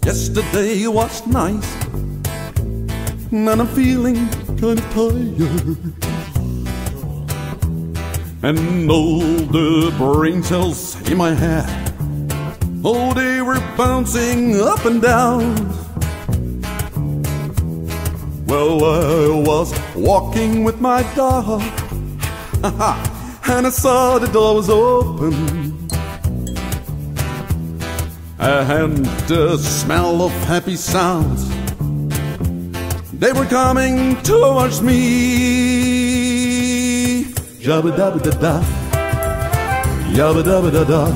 Yesterday was nice, and I'm feeling kind of tired. And all the brain cells in my head, oh, they were bouncing up and down. Well, I was walking with my dog, and I saw the door was open. And the smell of happy sounds, they were coming towards me. Yabba-dabba-da-da, yabba-dabba-da-da,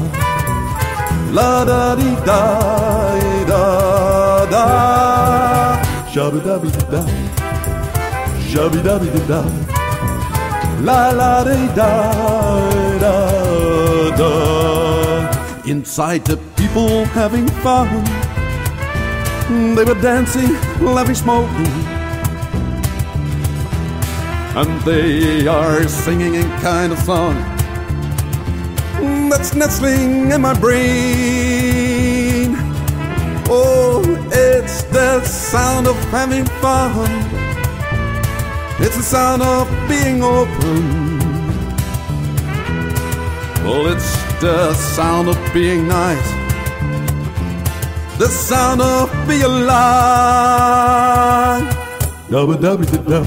la-da-dee-da-da-da, shabba-dabba-da-da, shabba-dabba-da-da, la-la-dee-da-da-da. Inside, the people having fun, they were dancing, laughing, smoking, and they are singing a kind of song that's nestling in my brain. Oh, it's the sound of having fun, it's the sound of being open. Well, it's the sound of being nice, the sound of being alive. Yabba-dabba-da-da,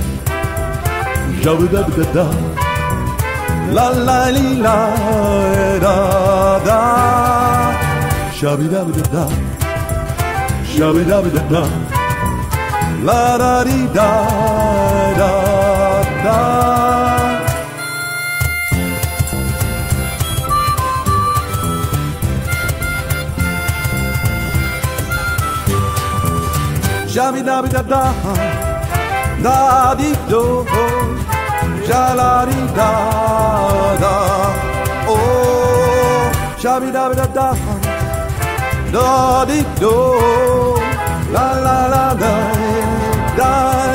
yabba-dabba-da-da, la-la-lee-la-da-da, shabba-dabba-da-da, shabba-dabba-da-da, la-da-dee-da-da-da. Shabby-dabby-da-da, da-dee-do, sha-la-dee-da-da, oh, shabby-dabby-da-da, da-dee-do, la-la-la-la, da.